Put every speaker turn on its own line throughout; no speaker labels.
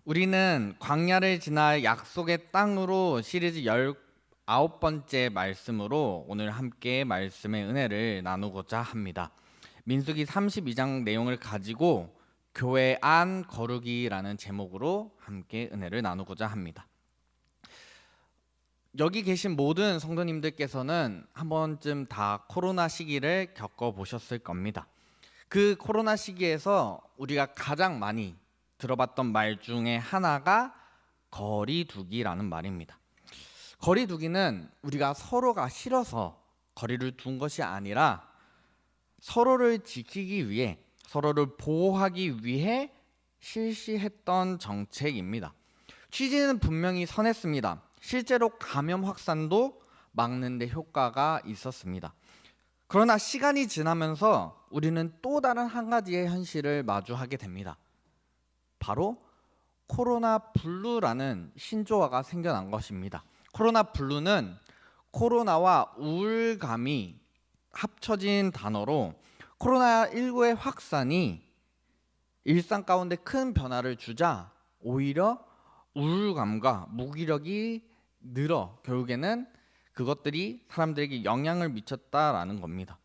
우리는 광야를 지나 약속의 땅으로 시리즈 19번째 말씀으로 오늘 함께 말씀의 은혜를 나누고자 합니다. 민수기 32장 내용을 가지고 교회 안 거르기라는 제목으로 함께 은혜를 나누고자 합니다. 여기 계신 모든 성도님들께서는 한 번쯤 다 코로나 시기를 겪어보셨을 겁니다. 그 코로나 시기에서 우리가 가장 많이 들어봤던 말 중에 하나가 거리두기라는 말입니다. 거리두기는 우리가 서로가 싫어서 거리를 둔 것이 아니라 서로를 지키기 위해, 서로를 보호하기 위해 실시했던 정책입니다. 취지는 분명히 선했습니다. 실제로 감염 확산도 막는 데 효과가 있었습니다. 그러나 시간이 지나면서 우리는 또 다른 한 가지의 현실을 마주하게 됩니다. 바로 코로나 블루라는 신조어가 생겨난 것입니다. 코로나 블루는 코로나와 우울감이 합쳐진 단어로 코로나19의 확산이 일상 가운데 큰 변화를 주자 오히려 우울감과 무기력이 늘어 결국에는 그것들이 사람들에게 영향을 미쳤다라는 겁니다.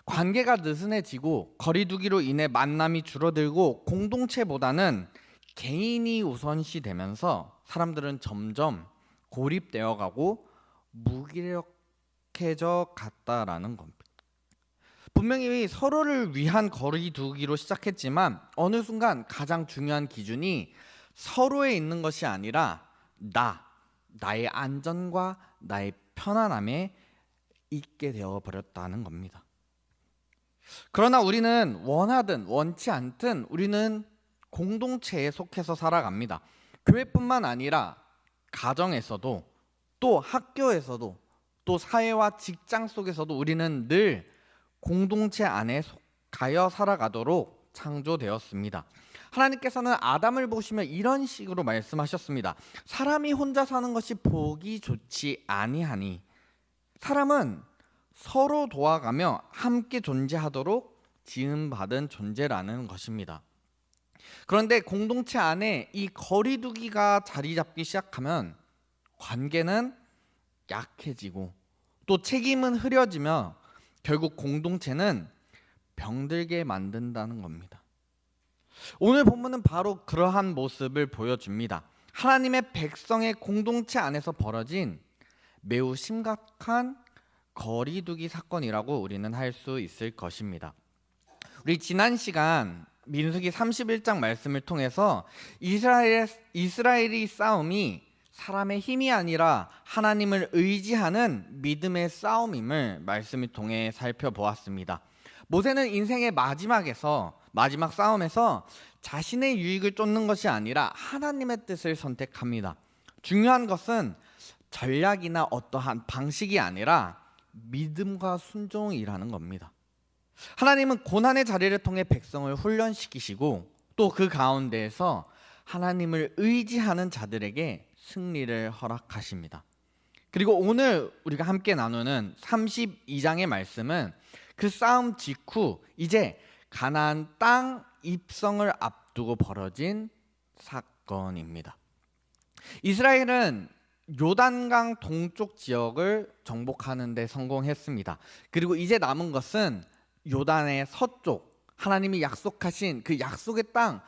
관계가 느슨해지고 거리두기로 인해 만남이 줄어들고 공동체보다는 개인이 우선시되면서 사람들은 점점 고립되어 가고 무기력해져 갔다라는 겁니다. 분명히 서로를 위한 거리두기로 시작했지만 어느 순간 가장 중요한 기준이 서로에 있는 것이 아니라 나의 안전과 나의 편안함에 있게 되어 버렸다는 겁니다. 그러나 우리는 원하든 원치 않든 우리는 공동체에 속해서 살아갑니다. 교회뿐만 아니라 가정에서도 또 학교에서도 또 사회와 직장 속에서도 우리는 늘 공동체 안에 속하여 살아가도록 창조되었습니다. 하나님께서는 아담을 보시며 이런 식으로 말씀하셨습니다. 사람이 혼자 사는 것이 보기 좋지 아니하니 사람은 서로 도와가며 함께 존재하도록 지음받은 존재라는 것입니다. 그런데 공동체 안에 이 거리두기가 자리 잡기 시작하면 관계는 약해지고 또 책임은 흐려지며 결국 공동체는 병들게 만든다는 겁니다. 오늘 본문은 바로 그러한 모습을 보여줍니다. 하나님의 백성의 공동체 안에서 벌어진 매우 심각한 거리두기 사건이라고 우리는 할 수 있을 것입니다. 우리 지난 시간 민수기 31장 말씀을 통해서 이스라엘의 싸움이 사람의 힘이 아니라 하나님을 의지하는 믿음의 싸움임을 말씀을 통해 살펴보았습니다. 모세는 인생의 마지막 싸움에서 자신의 유익을 쫓는 것이 아니라 하나님의 뜻을 선택합니다. 중요한 것은 전략이나 어떠한 방식이 아니라 믿음과 순종이라는 겁니다. 하나님은 고난의 자리를 통해 백성을 훈련시키시고 또 그 가운데에서 하나님을 의지하는 자들에게 승리를 허락하십니다. 그리고 오늘 우리가 함께 나누는 32장의 말씀은 그 싸움 직후 이제 가나안 땅 입성을 앞두고 벌어진 사건입니다. 이스라엘은 요단강 동쪽 지역을 정복하는 데 성공했습니다. 그리고 이제 남은 것은 요단의 서쪽 하나님이 약속하신 그 약속의 땅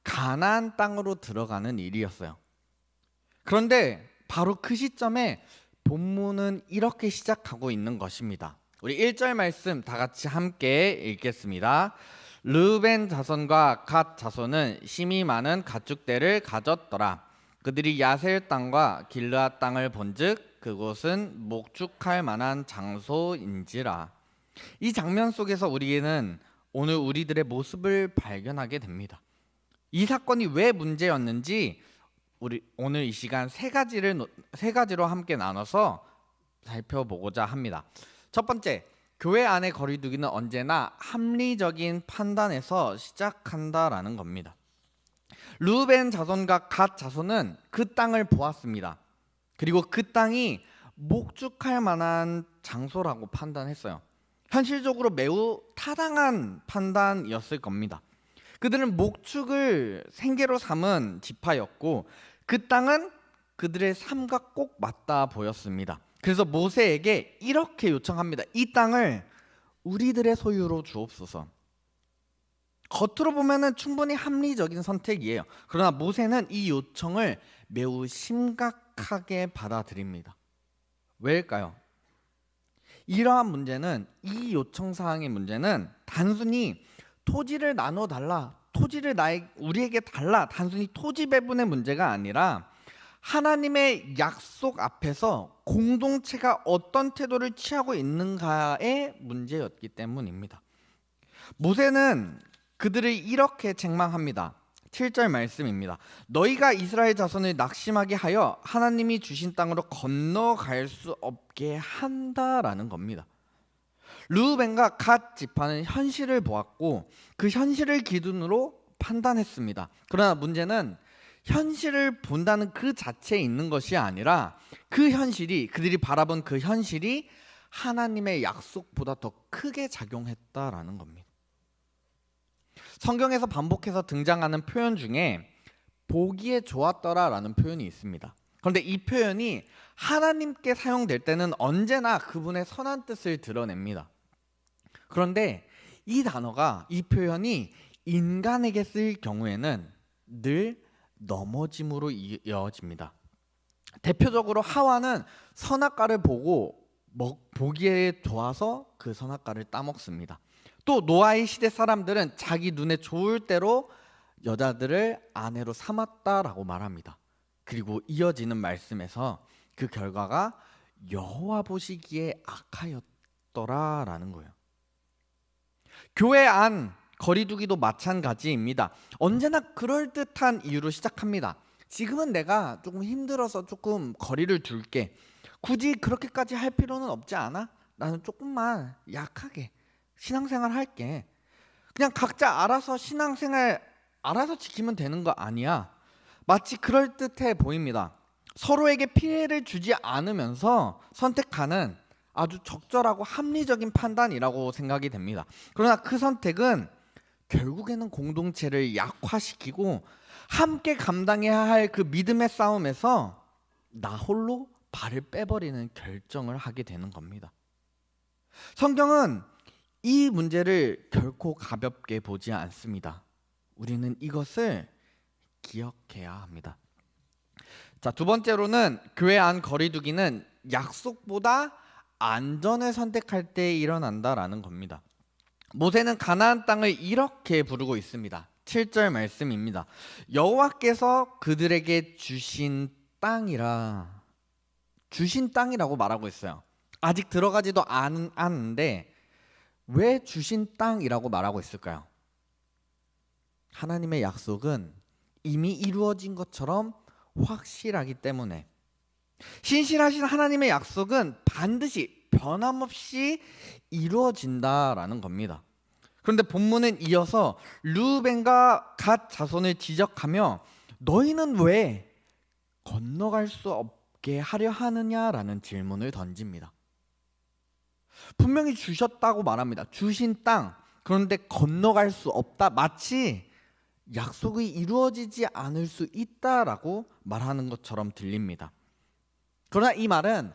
가나안 땅으로 들어가는 일이었어요. 그런데 바로 그 시점에 본문은 이렇게 시작하고 있는 것입니다. 우리 1절 말씀 다 같이 함께 읽겠습니다. 르우벤 자손과 갓 자손은 심이 많은 가축대를 가졌더라. 그들이 야셀 땅과 길르앗 땅을 본즉 그곳은 목축할 만한 장소인지라. 이 장면 속에서 우리는 오늘 우리들의 모습을 발견하게 됩니다. 이 사건이 왜 문제였는지 우리 오늘 이 시간 세 가지로 함께 나눠서 살펴보고자 합니다. 첫 번째, 교회 안의 거리두기는 언제나 합리적인 판단에서 시작한다라는 겁니다. 르우벤 자손과 갓 자손은 그 땅을 보았습니다. 그리고 그 땅이 목축할 만한 장소라고 판단했어요. 현실적으로 매우 타당한 판단이었을 겁니다. 그들은 목축을 생계로 삼은 지파였고 그 땅은 그들의 삶과 꼭 맞닿아 보였습니다. 그래서 모세에게 이렇게 요청합니다. 이 땅을 우리들의 소유로 주옵소서. 겉으로 보면은 충분히 합리적인 선택이에요. 그러나 모세는 이 요청을 매우 심각하게 받아들입니다. 왜일까요? 이러한 문제는, 이 요청 사항의 문제는 단순히 토지를 나눠 달라, 토지를 우리에게 달라, 단순히 토지 배분의 문제가 아니라 하나님의 약속 앞에서 공동체가 어떤 태도를 취하고 있는가의 문제였기 때문입니다. 모세는 그들을 이렇게 책망합니다. 7절 말씀입니다. 너희가 이스라엘 자손을 낙심하게 하여 하나님이 주신 땅으로 건너갈 수 없게 한다라는 겁니다. 르우벤과 갓 지파는 현실을 보았고 그 현실을 기준으로 판단했습니다. 그러나 문제는 현실을 본다는 그 자체에 있는 것이 아니라 그 현실이, 그들이 바라본 그 현실이 하나님의 약속보다 더 크게 작용했다라는 겁니다. 성경에서 반복해서 등장하는 표현 중에 보기에 좋았더라라는 표현이 있습니다. 그런데 이 표현이 하나님께 사용될 때는 언제나 그분의 선한 뜻을 드러냅니다. 그런데 이 단어가, 이 표현이 인간에게 쓰일 경우에는 늘 넘어짐으로 이어집니다. 대표적으로 하와는 선악과를 보고 보기에 좋아서 그 선악과를 따먹습니다. 또 노아의 시대 사람들은 자기 눈에 좋을 대로 여자들을 아내로 삼았다라고 말합니다. 그리고 이어지는 말씀에서 그 결과가 여호와 보시기에 악하였더라라는 거예요. 교회 안 거리두기도 마찬가지입니다. 언제나 그럴듯한 이유로 시작합니다. 지금은 내가 조금 힘들어서 조금 거리를 둘게. 굳이 그렇게까지 할 필요는 없지 않아? 나는 조금만 약하게 신앙생활 할게. 그냥 각자 알아서 신앙생활 알아서 지키면 되는 거 아니야. 마치 그럴듯해 보입니다. 서로에게 피해를 주지 않으면서 선택하는 아주 적절하고 합리적인 판단이라고 생각이 됩니다. 그러나 그 선택은 결국에는 공동체를 약화시키고 함께 감당해야 할 그 믿음의 싸움에서 나 홀로 발을 빼버리는 결정을 하게 되는 겁니다. 성경은 이 문제를 결코 가볍게 보지 않습니다. 우리는 이것을 기억해야 합니다. 자, 두 번째로는 교회 안 거리두기는 약속보다 안전을 선택할 때 일어난다라는 겁니다. 모세는 가나안 땅을 이렇게 부르고 있습니다. 7절 말씀입니다. 여호와께서 그들에게 주신 땅이라고 말하고 있어요. 아직 들어가지도 않았는데 왜 주신 땅이라고 말하고 있을까요? 하나님의 약속은 이미 이루어진 것처럼 확실하기 때문에, 신실하신 하나님의 약속은 반드시 변함없이 이루어진다라는 겁니다. 그런데 본문은 이어서 르우벤과 갓 자손을 지적하며 너희는 왜 건너갈 수 없게 하려 하느냐라는 질문을 던집니다. 분명히 주셨다고 말합니다. 주신 땅, 그런데 건너갈 수 없다. 마치 약속이 이루어지지 않을 수 있다라고 말하는 것처럼 들립니다. 그러나 이 말은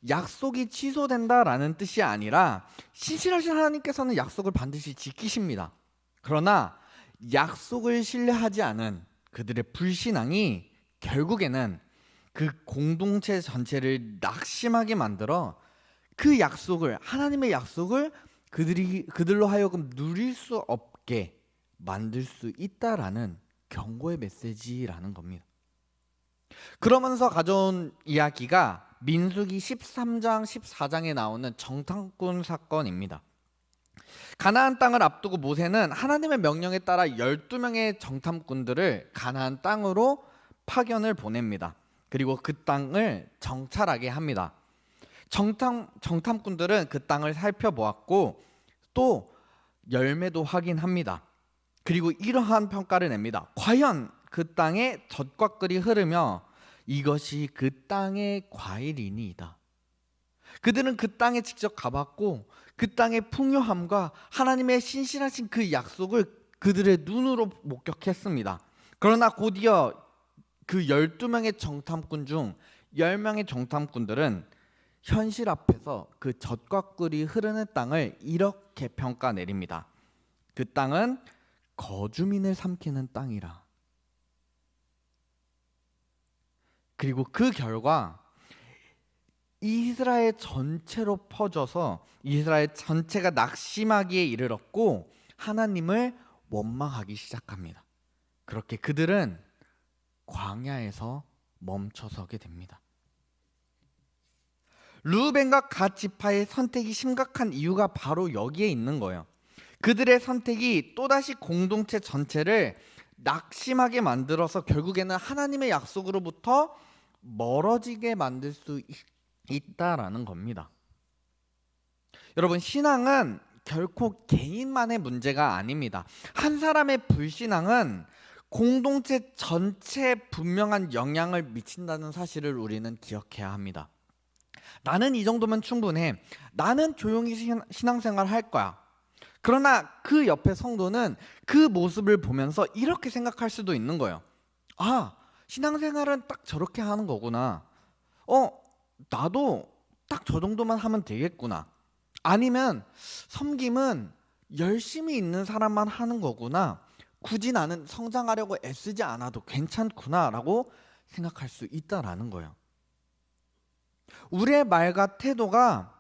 약속이 취소된다라는 뜻이 아니라 신실하신 하나님께서는 약속을 반드시 지키십니다. 그러나 약속을 신뢰하지 않은 그들의 불신앙이 결국에는 그 공동체 전체를 낙심하게 만들어 그 약속을, 하나님의 약속을 그들로 하여금 누릴 수 없게 만들 수 있다라는 경고의 메시지라는 겁니다. 그러면서 가져온 이야기가 민수기 13장 14장에 나오는 정탐꾼 사건입니다. 가나안 땅을 앞두고 모세는 하나님의 명령에 따라 12명의 정탐꾼들을 가나안 땅으로 파견을 보냅니다. 그리고 그 땅을 정찰하게 합니다. 정탐꾼들은 그 땅을 살펴보았고 또 열매도 확인합니다. 그리고 이러한 평가를 냅니다. 과연 그 땅에 젖과 꿀이 흐르며 이것이 그 땅의 과일이니이다. 그들은 그 땅에 직접 가봤고 그 땅의 풍요함과 하나님의 신실하신 그 약속을 그들의 눈으로 목격했습니다. 그러나 곧이어 그 12명의 정탐꾼 중 10명의 정탐꾼들은 현실 앞에서 그 젖과 꿀이 흐르는 땅을 이렇게 평가 내립니다. 그 땅은 거주민을 삼키는 땅이라. 그리고 그 결과 이스라엘 전체로 퍼져서 이스라엘 전체가 낙심하기에 이르렀고 하나님을 원망하기 시작합니다. 그렇게 그들은 광야에서 멈춰서게 됩니다. 르우벤과 갓 지파의 선택이 심각한 이유가 바로 여기에 있는 거예요. 그들의 선택이 또다시 공동체 전체를 낙심하게 만들어서 결국에는 하나님의 약속으로부터 멀어지게 만들 수 있다라는 겁니다. 여러분, 신앙은 결코 개인만의 문제가 아닙니다. 한 사람의 불신앙은 공동체 전체에 분명한 영향을 미친다는 사실을 우리는 기억해야 합니다. 나는 이 정도면 충분해. 나는 조용히 신앙생활 할 거야. 그러나 그 옆에 성도는 그 모습을 보면서 이렇게 생각할 수도 있는 거예요. 아, 신앙생활은 딱 저렇게 하는 거구나. 나도 딱 저 정도만 하면 되겠구나. 아니면 섬김은 열심히 있는 사람만 하는 거구나. 굳이 나는 성장하려고 애쓰지 않아도 괜찮구나 라고 생각할 수 있다라는 거예요. 우리의 말과 태도가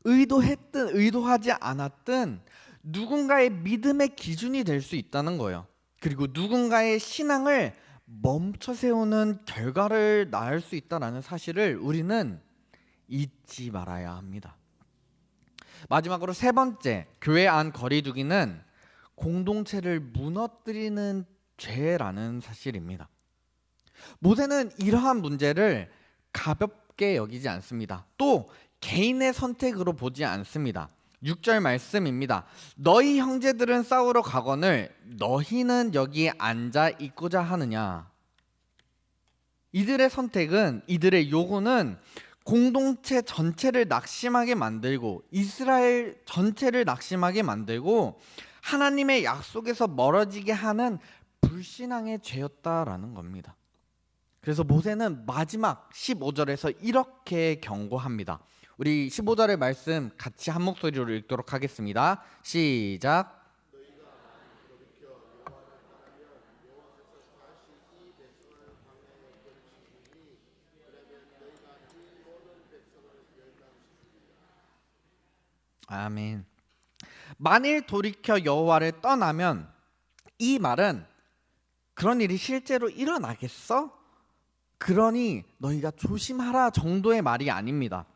의도했든 의도하지 않았든 누군가의 믿음의 기준이 될 수 있다는 거예요. 그리고 누군가의 신앙을 멈춰 세우는 결과를 낳을 수 있다는 사실을 우리는 잊지 말아야 합니다. 마지막으로 세 번째, 교회 안 거리두기는 공동체를 무너뜨리는 죄라는 사실입니다. 모세는 이러한 문제를 가볍게 여기지 않습니다. 또 개인의 선택으로 보지 않습니다. 6절 말씀입니다. 너희 형제들은 싸우러 가거늘 너희는 여기에 앉아 있고자 하느냐. 이들의 선택은, 이들의 요구는 공동체 전체를 낙심하게 만들고 이스라엘 전체를 낙심하게 만들고 하나님의 약속에서 멀어지게 하는 불신앙의 죄였다라는 겁니다. 그래서 모세는 마지막 15절에서 이렇게 경고합니다. 우리 15절의 말씀 같이 한 목소리로 읽도록 하겠습니다. 시작. 아멘. 만일 돌이켜 여호와를 떠나면, 이 말은 그런 일이 실제로 일어나겠어? 그러니 너희가 조심하라 정도의 말이 아닙니다.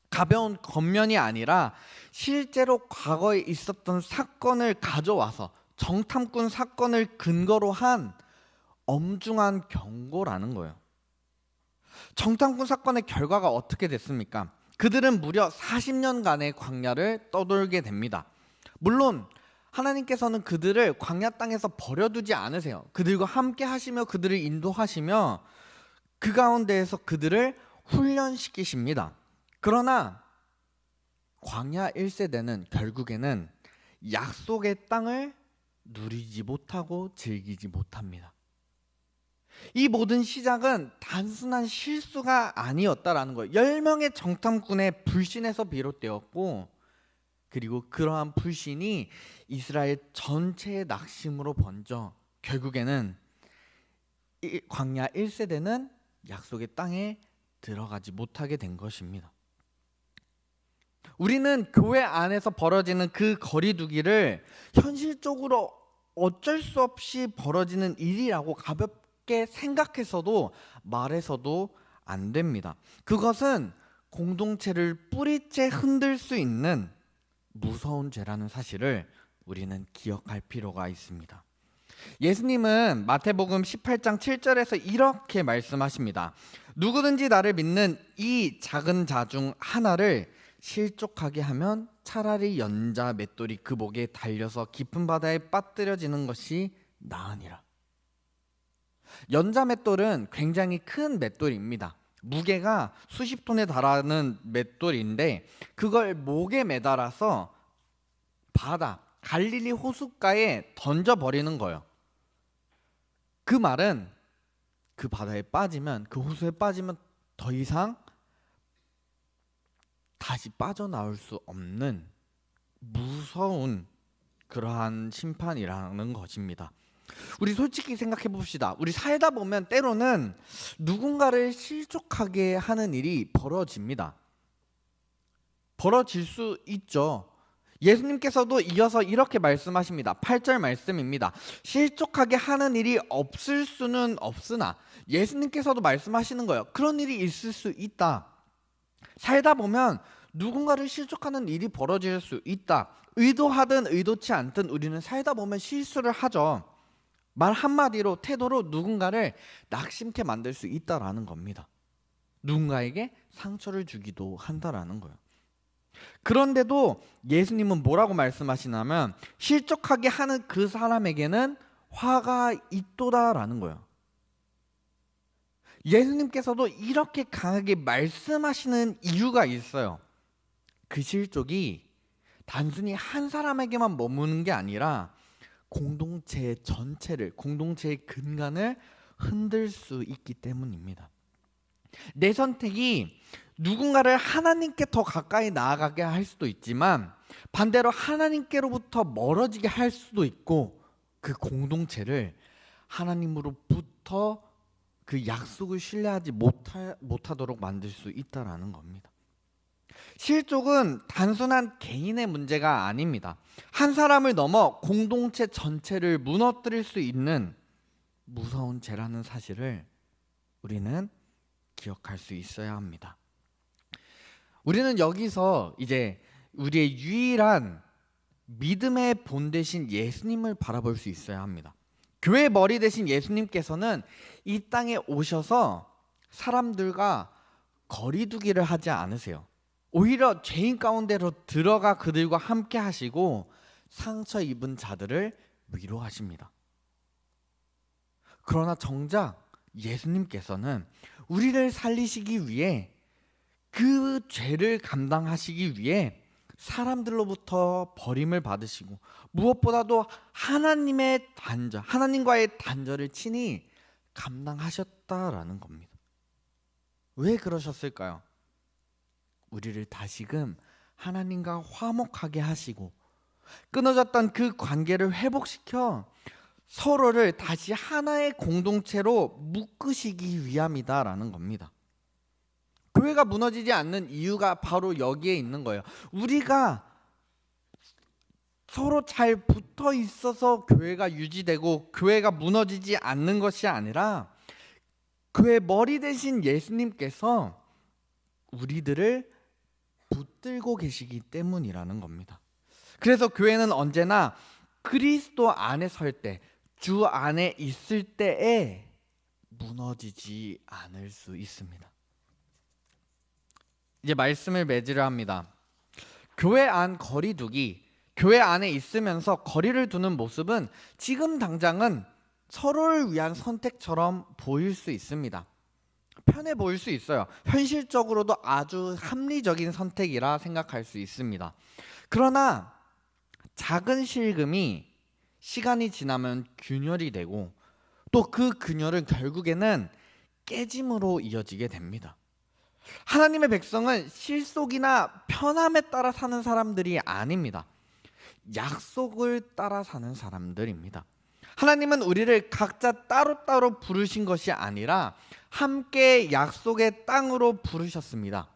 가벼운 겉면이 아니라 실제로 과거에 있었던 사건을 가져와서 정탐꾼 사건을 근거로 한 엄중한 경고라는 거예요. 정탐꾼 사건의 결과가 어떻게 됐습니까? 그들은 무려 40년간의 광야를 떠돌게 됩니다. 물론 하나님께서는 그들을 광야 땅에서 버려두지 않으세요. 그들과 함께 하시며 그들을 인도하시며 그 가운데에서 그들을 훈련시키십니다. 그러나 광야 1세대는 결국에는 약속의 땅을 누리지 못하고 즐기지 못합니다. 이 모든 시작은 단순한 실수가 아니었다라는 거예요. 10명의 정탐꾼의 불신에서 비롯되었고, 그리고 그러한 불신이 이스라엘 전체의 낙심으로 번져 결국에는 광야 1세대는 약속의 땅에 들어가지 못하게 된 것입니다. 우리는 교회 안에서 벌어지는 그 거리두기를 현실적으로 어쩔 수 없이 벌어지는 일이라고 가볍게 생각해서도 말해서도 안 됩니다. 그것은 공동체를 뿌리째 흔들 수 있는 무서운 죄라는 사실을 우리는 기억할 필요가 있습니다. 예수님은 마태복음 18장 7절에서 이렇게 말씀하십니다. 누구든지 나를 믿는 이 작은 자 중 하나를 실족하게 하면 차라리 연자 맷돌이 그 목에 달려서 깊은 바다에 빠뜨려지는 것이 나으니라. 연자 맷돌은 굉장히 큰 맷돌입니다. 무게가 수십 톤에 달하는 맷돌인데 그걸 목에 매달아서 바다, 갈릴리 호숫가에 던져버리는 거예요. 그 말은 그 바다에 빠지면, 그 호수에 빠지면 더 이상 다시 빠져나올 수 없는 무서운 그러한 심판이라는 것입니다. 우리 솔직히 생각해 봅시다. 우리 살다 보면 때로는 누군가를 실족하게 하는 일이 벌어집니다. 벌어질 수 있죠. 예수님께서도 이어서 이렇게 말씀하십니다. 8절 말씀입니다. 실족하게 하는 일이 없을 수는 없으나, 예수님께서도 말씀하시는 거예요. 그런 일이 있을 수 있다. 살다 보면 누군가를 실족하는 일이 벌어질 수 있다. 의도하든 의도치 않든 우리는 살다 보면 실수를 하죠. 말 한마디로, 태도로 누군가를 낙심케 만들 수 있다라는 겁니다. 누군가에게 상처를 주기도 한다라는 거예요. 그런데도 예수님은 뭐라고 말씀하시냐면, 실족하게 하는 그 사람에게는 화가 있도다라는 거예요. 예수님께서도 이렇게 강하게 말씀하시는 이유가 있어요. 그 실족이 단순히 한 사람에게만 머무는 게 아니라 공동체 전체를, 공동체의 근간을 흔들 수 있기 때문입니다. 내 선택이 누군가를 하나님께 더 가까이 나아가게 할 수도 있지만, 반대로 하나님께로부터 멀어지게 할 수도 있고, 그 공동체를 하나님으로부터 그 약속을 신뢰하지 못하도록 만들 수 있다라는 겁니다. 실족은 단순한 개인의 문제가 아닙니다. 한 사람을 넘어 공동체 전체를 무너뜨릴 수 있는 무서운 죄라는 사실을 우리는 기억할 수 있어야 합니다. 우리는 여기서 이제 우리의 유일한 믿음의 본 되신 예수님을 바라볼 수 있어야 합니다. 교회의 머리 되신 예수님께서는 이 땅에 오셔서 사람들과 거리두기를 하지 않으세요. 오히려 죄인 가운데로 들어가 그들과 함께 하시고 상처 입은 자들을 위로하십니다. 그러나 정작 예수님께서는 우리를 살리시기 위해, 그 죄를 감당하시기 위해 사람들로부터 버림을 받으시고, 무엇보다도 하나님과의 단절을 친히 감당하셨다라는 겁니다. 왜 그러셨을까요? 우리를 다시금 하나님과 화목하게 하시고, 끊어졌던 그 관계를 회복시켜 서로를 다시 하나의 공동체로 묶으시기 위함이다라는 겁니다. 교회가 무너지지 않는 이유가 바로 여기에 있는 거예요. 우리가 서로 잘 붙어 있어서 교회가 유지되고 교회가 무너지지 않는 것이 아니라, 교회 머리 되신 예수님께서 우리들을 붙들고 계시기 때문이라는 겁니다. 그래서 교회는 언제나 그리스도 안에 설 때, 주 안에 있을 때에 무너지지 않을 수 있습니다. 이제 말씀을 맺으려 합니다. 교회 안 거리두기, 교회 안에 있으면서 거리를 두는 모습은 지금 당장은 서로를 위한 선택처럼 보일 수 있습니다. 편해 보일 수 있어요. 현실적으로도 아주 합리적인 선택이라 생각할 수 있습니다. 그러나 작은 실금이 시간이 지나면 균열이 되고, 또 그 균열은 결국에는 깨짐으로 이어지게 됩니다. 하나님의 백성은 실속이나 편함에 따라 사는 사람들이 아닙니다. 약속을 따라 사는 사람들입니다. 하나님은 우리를 각자 따로따로 부르신 것이 아니라 함께 약속의 땅으로 부르셨습니다.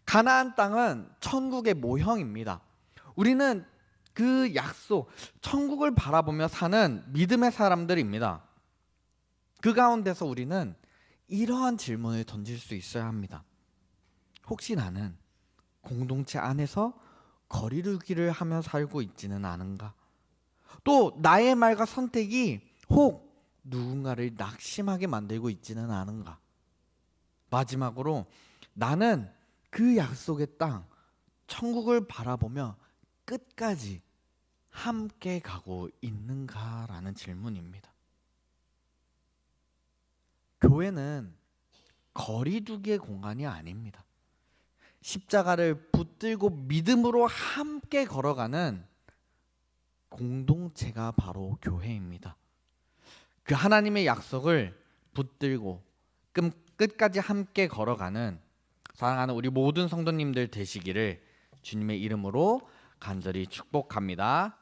가나안 땅은 천국의 모형입니다. 우리는 그 약속, 천국을 바라보며 사는 믿음의 사람들입니다. 그 가운데서 우리는 이러한 질문을 던질 수 있어야 합니다. 혹시 나는 공동체 안에서 거리두기를 하며 살고 있지는 않은가? 또 나의 말과 선택이 혹 누군가를 낙심하게 만들고 있지는 않은가? 마지막으로, 나는 그 약속의 땅, 천국을 바라보며 끝까지 함께 가고 있는가라는 질문입니다. 교회는 거리두기의 공간이 아닙니다. 십자가를 붙들고 믿음으로 함께 걸어가는 공동체가 바로 교회입니다. 그 하나님의 약속을 붙들고 끝까지 함께 걸어가는 사랑하는 우리 모든 성도님들 되시기를 주님의 이름으로 간절히 축복합니다.